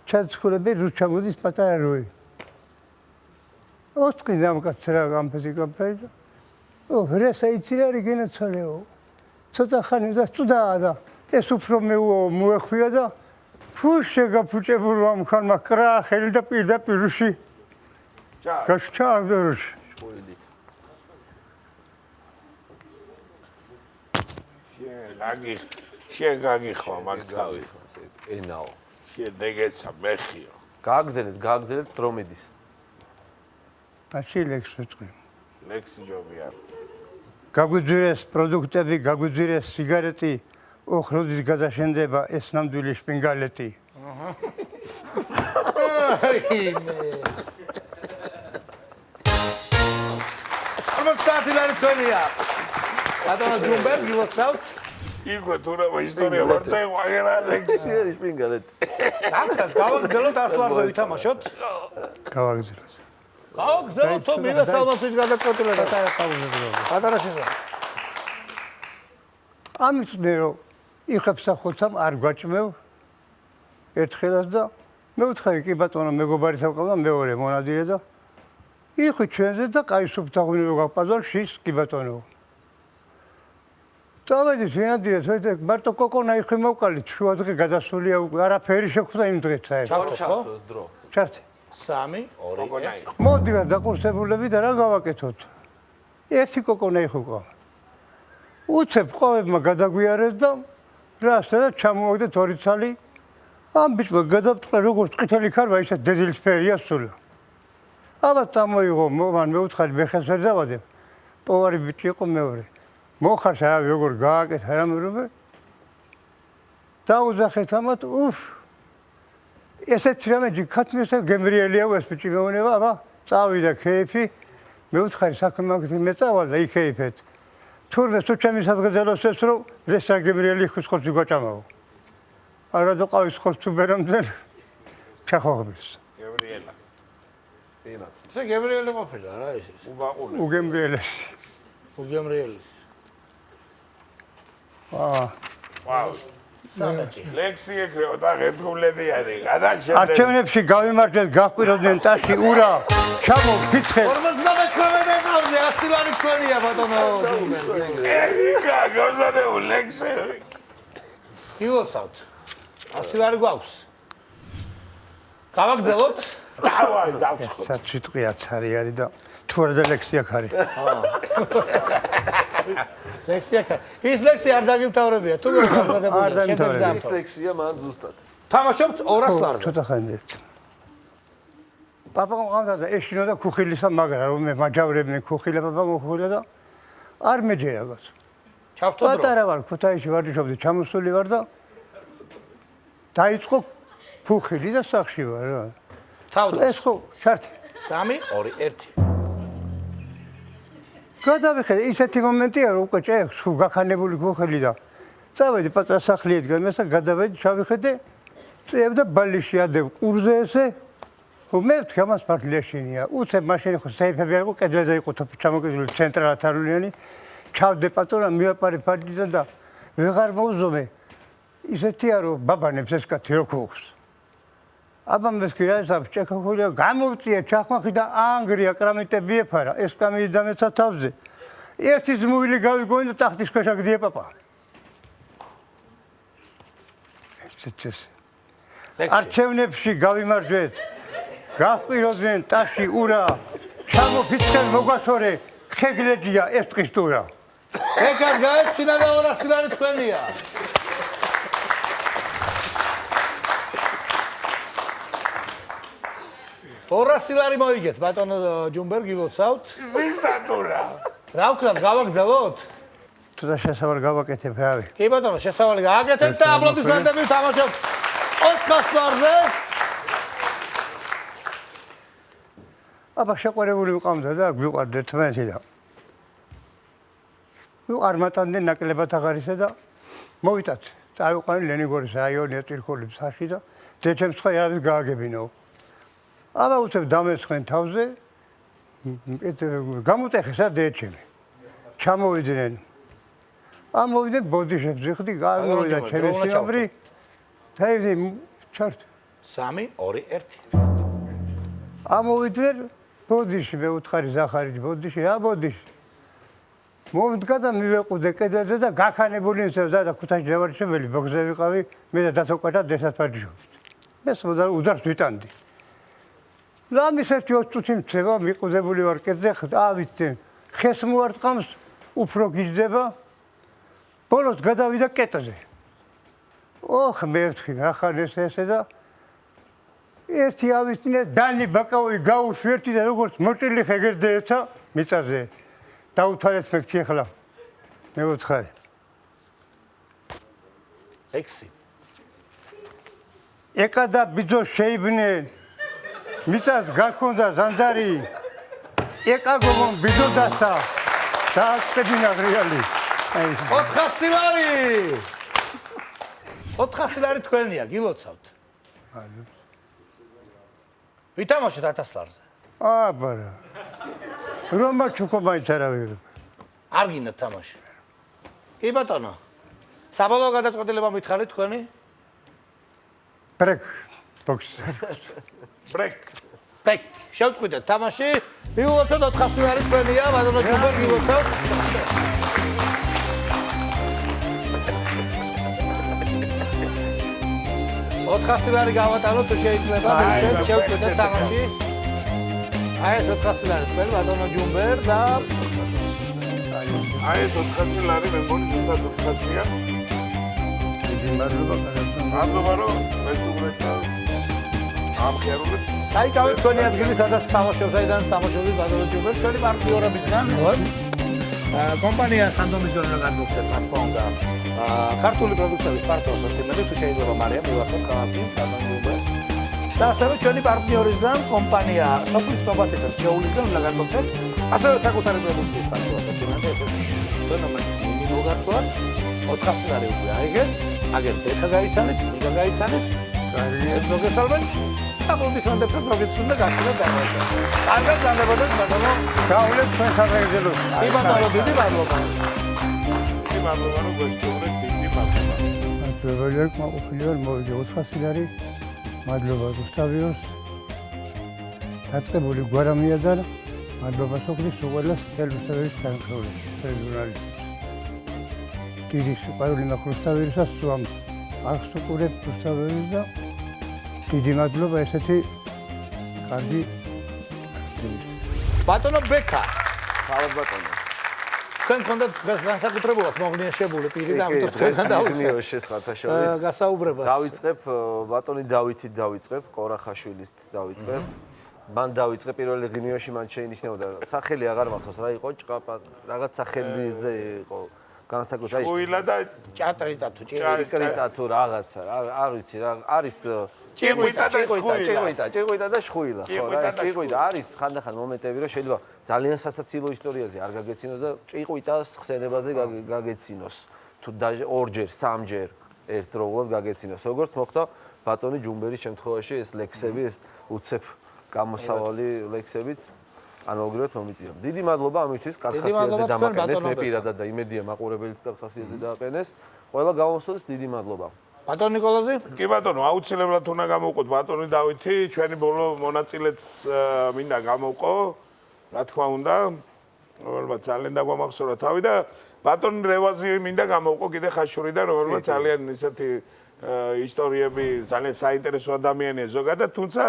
ჩაცხულები რუს ჩამოდის პატარა როი. ოსტკი დამკაცრა კონფეტი და რა საიცირარი გენაცვალეო. ცოტა ხანი და წუდაა და ეს უფრო მოეხვია და ფუშე გაფუჭებული ამხან მაკრა ხელი და პირდაპირ რუსი. გაშჩავდა რუსი. შოილით. შენ გაგიხვა მაგ თავი. ენაო. შენ დეგეცა მეხიო. გააგზელეთ დრომედის. მაშინ ლექს ვეთქვი. ლექსი ჯობია. გაგვიძვირეს პროდუქტები, გაგვიძვირეს სიგარეტი, ოხროდის გადაშენდება ეს ნამდვილი შპინგალეტი. წარმოსტარტი ლარი თქვენია. ბატონო ჯუმბერ, მილოცავთ. იგვე თუ რა ისტორია ვარცე ვაგერა ლექსი. შპინგალეტი. გავაგზავნოთ 100 ლარზე ვითამაშოთ. გავაგზავნოთ. გავაგზავნოთ მივესალმოთ ის გადაწყვეტილება. პატარა პაუზა. პატარა სიზო. ამით ნერო იხებს ახოთამ არ გვაჭმევ ერთხელაც და მე ვთხარი კი ბატონო მეგობარი თავყავდა მეორე მონადირე და იხი ჩვენზე და კაი სუფთაღვნილო გაყაზალ შის კი ბატონო. დავედი შენადირე თვეთე მარტო კოკონა იხი მოვყალით შუადღე გადასულია უკვე არაფერი შეხვდა იმ დღეს საერთოდ. ჩართოს დრო. ჩართე. 3 2 1 მოდი დაკურსებულები და რა გავაკეთოთ. ერთი კოკონა იხი ყო. უცებ ყავებმა გადაგვიარეს და რასთან ჩამოვაგდეთ ორი ცალი. ამ ბიჭმა გადავწყდა როგორც ყვითელი ქარვა, ისე დედილისფერია სულ. ალბათ წამოიღო, მან მეუთხარი მე ხელს ვერ დავადებ. პოვარი ბიჭი იყო მეორე. მოხარს არავი როგორ გააკეთა რამე დაუძახეთ ამათ, ესეც რამე ჯიქათმის გემრიელია ეს ბიჭი მეუნება, აბა წავიდა ქეიფი. მეუთხარი საქმე მაგითი მეწავალ და იქეიფეთ. თურმე თუ ჩემი სადღეძელოს ეს რომ რესტორან გემრიელი ხის ხორცი გვაჭამაო. არა და ყავის ხორცი თუ ბერამდე ჩახოღბის. გემრიელა. იმათ. ესე გემრიელი ყოფილა რა ეს. უბაყული. უგემრიელესი. უგემრიელის. ვაუ. სამეთი. ლექსი ეკრევა და ღერთულედიანი. გადაშენდა. არჩევნებში გავიმარჯვეთ, გაყვიროდნენ ტაში ურა. ჩამო ფიცხე. 59 წელზე 100 ლარი თქვენია ბატონო. ეკა გოზადეულ ლექსი. ილოცავთ. 100 ლარი გვაქვს. გავაგზავნოთ. დავაი დავცხო. საწვიტყიაც არის და თუ არა და ლექსია ხარი. ლექსია ხარ. ის ლექსი არ დაგიმთავრებია. თუ არ არ დამთავრებია. ის ლექსია მან ზუსტად. თამაშობთ 200 ლარზე. ცოტა ხანია. პაპა ყავდა და ეშინოდა ქუხილისა მაგრა რომ მე მაჯავრებდნენ ქუხილა პაპა მოხულა და არ მეჯერა გას. ჩავთო დრო. პატარა ვარ ქუთაისში ვარჯიშობდი ჩამოსული ვარ და დაიწყო ქუხილი და სახში ვარ რა. თავდას. ეს ხო შარტი. 3 2 1. გადავიხედე ისეთი მომენტია რომ უკვე სულ გაქანებული ქუხილი და წავედი პატარა სახლიდან მესა გადავედი ჩავიხედე წევდა ბალიში ადევ ყურზე ესე მე ვთქი ამას პარტლეშინია უცებ მაშინ ხო საიფები არ იყო კედლზე იყო ჩამოკიდული ცენტრალად არულიანი ჩავდე პატრონა მივაპარე პარტიზან და ვეღარ მოვზომე ისეთია რომ ბაბანებს ეს კაცი რო ქუხს აბა მესკი რა ეს აფჭექახულია გამოვწია ჩახმახი და ანგრია კრამიტები ეფარა ეს კამი დამეცა თავზე ერთი ზმუილი გავიგონი და ტახტის ქვეშ აგდია პაპა ეს არჩევნებში გავიმარჯვეთ გაყვიროდნენ ტაში ურა ჩამოფიცხელ მოგვასორე ხეგლეჯია ეს ტყის ტურა ეკას გაეცინა და 200 ლარი თქვენია 200 ლარი მოიგეთ ბატონო ჯუმბერ გილოცავთ ზისატურა რა ვქნათ გავაგზავნოთ თუ და შესავალ გავაკეთებ რავი კი ბატონო შესავალი გააკეთეთ და აპლოდისმენტები ვთამაშობთ 400 ლარზე აბა შეყვარებული ვიყავდა და გვიყვარდა თმეთი და ნუ არ მატანდნენ ნაკლებად აღარისა და მოვიტათ წავიყვანი ლენიგორის რაიონი ატირხული ფსაში და დეჩემს ხო არის გააგებინო აბა უცებ დამესხნენ თავზე გამუტეხეს რა დეჩემი ჩამოვიდნენ ამოვიდნენ ბოდიშებს ზიხდი გამოვიდა ჩემი სიამბრი დაიდი ჩარტ 3 2 1 ამოვიდნენ ბოდიში მე უთხარი ზახარი ბოდიში რა ბოდიში მომდგა და მივეყუდე კედელზე და გაქანებული ისე და ქუთაისში დავარჩეველი ბოქზე ვიყავი მე და დათოკვეთა დესაც ვარჯიშობდი მე სულ უდარს ვიტანდი ლამის ერთი 20 წუთი მცევა მიყუდებული ვარ კედზე ავიცე ხეს მოარტყამს უფრო გიждდება ბოლოს გადავიდა კეტაზე ოხ მე ვთქი ახალ ესე და ერთი ავიცინე დანი ბაკავი გაუშვერტი და როგორც მოჭრილი ხეგერდეეცა მიწაზე დაუთვალეთ მეთქი ახლა მე ვუთხარი 6 ეკა და ბიძო შეიბნენ მიწას გაქონდა ზანდარი ეკა გოგონ ბიძო დასა დააწედინა რეალი 400 ლარი 400 ლარი თქვენია გილოცავთ ვითამაშეთ 1000 ლარზე აბარა რომა ჩუქო მაინც არ ავიღებ არ გინდა თამაში კი ბატონო საბოლოო გადაწყვეტილება მითხარით თქვენი ბრეკ ბოქს ბრეკ შევწყვიტეთ თამაში მიულოცოთ 400 ლარი თქვენია ბატონო ჯუმბერ გილოცავთ 400 ლარი გავატანოთ თუ შეიძლება შევწყვეტეთ თამაში აი ეს 400 ლარი თქვენ ბატონო ჯუმბერ და აი ეს 400 ლარი მე მგონი ზუსტად 400-ია დიდი მადლობა კარგად. მადლობა რომ მესტუმრეთ და ამხერულეთ. დაიკავეთ თქვენი ადგილი, სადაც თამაშობს, საიდანაც თამაშობთ ბატონო ჯუმბერი, ჩვენი პარტნიორებისგან, ხო? კომპანია სანდომისგან უნდა გადმოგცეთ, რა თქმა უნდა. ქართული პროდუქტების პარტო ასორტიმენტი თუ შეიძლება მარია მივახოთ ქალაქი ბატონო ჯუმბერს. და ასევე ჩვენი პარტნიორისგან კომპანია სოფლის ნობათისას ჩეულისგან უნდა გადმოგცეთ, ასევე საკუთარი პროდუქციის პარტო ასორტიმენტი, ესეც ფენომენს მიმოგართვათ. 400 ლარი უკვე აიგეთ, აგერ დექა გაიცანეთ, ნიგა გაიცანეთ. ეს მოგესალმეთ. აპლოდისმენტებსაც მოგეცნო და გაცნო გამარჯობა. კარგად ზანდებოდეთ ბატონო. გავვლეთ თქვენ საგრძელოს. კი ბატონო, დიდი მადლობა. დიდი მადლობა რომ გესტუმრეთ, დიდი მადლობა. მადლობა მოყოლი ვარ მოვიდე 400 ლარი. მადლობა რუსტავიოს. დაწყებული გვარამია და მადლობა სოფლის უყურეს თელევიზიის თანხმოვნებს, ჟურნალისტებს. დიდი სიყვარული მაქვს რუსტავიოსას, სულ არხს უყურებ რუსტავიოს და დიდი მადლობა ესეთი კარგი ბატონო ბექა. თავად ბატონო. თქვენ გქონდათ დღეს განსაკუთრებულად მოღნიშნებული პირი და ამიტომ თქვენთან დავიწყებ. შესხათაშორის. გასაუბრებას. დავიწყებ ბატონი დავითით დავიწყებ, კორახაშვილის დავიწყებ. მან დავიწყე პირველი ღინიოში მან შეინიშნებოდა. სახელი აღარ მახსოვს რა იყო, ჭყაპა, რაღაც სახელზე იყო. განსაკუთრებით უილა და ჭატრიტა თუ ჭიკვიტა თუ რაღაცა, არ ვიცი რა, არის ჭიკვიტა და შხუილა, ხო რა, ჭიკვიტა არის ხანდახან მომენტები რომ შეიძლება ძალიან სასაცილო ისტორიაზე არ გაგეცინოს და ჭიკვიტას ხსენებაზე გაგეცინოს, თუ ორჯერ, სამჯერ ერთდროულად გაგეცინოს. როგორც მოხდა ბატონი ჯუმბერის შემთხვევაში ეს ლექსები, ეს უცებ გამოსავალი ლექსებიც ანუოგრეთ მომიწია. დიდი მადლობა ამისთვის კარხასიაზე დამაყენეს, მე პირადად და იმედია მაყურებელიც კარხასიაზე დააყენეს. ყველა გამოსვლას დიდი მადლობა. ბატონ ნიკოლოზი? კი ბატონო, აუცილებლად უნდა გამოვყოთ ბატონი დავითი, ჩვენი ბოლო მონაწილეც მინდა გამოვყო. რა თქმა უნდა, რომელმაც ძალიან დაგვამახსოვრა თავი და ბატონი რევაზი მინდა გამოვყო კიდე ხაშურიდან, რომელმაც ძალიან ისეთი ისტორიები, ძალიან საინტერესო ადამიანია ზოგადად, თუმცა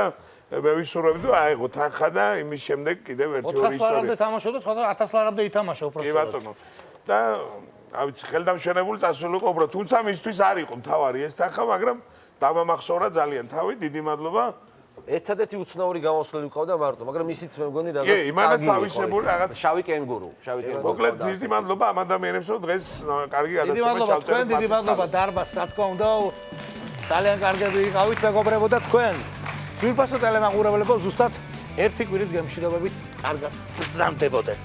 მე ვისურვებ და აიღო თანხა და იმის შემდეგ კიდევ ერთი ორი 400 ლარამდე თამაშობდა, სხვა 1000 ლარამდე ითამაშა უბრალოდ. კი ბატონო. და ავიც ხელდამშვენებული წასულიყო უბრალოდ, თუმცა მისთვის არ იყო მთავარი ეს თანხა, მაგრამ დამამახსოვრა ძალიან თავი, დიდი მადლობა. ერთადერთი უცნაური გამოსვლელი ვყავდა მარტო, მაგრამ ისიც მე მგონი რაღაც კი, იმანაც თავისებური რაღაც შავი კენგურუ. მოკლედ დიდი მადლობა ამ ადამიანებს, რომ დღეს კარგი დიდი გადაცემა მადლობა ჩავწერეთ. თქვენ, დიდი მადლობა დარბაზს, რა თქმა უნდა, ძალიან კარგები იყავით მეგობრებო და თქვენ ძვირფასო ტელემაყურებლებო ზუსტად ერთი კვირით გემშვიდობებით კარგად გრძანდებოდეთ.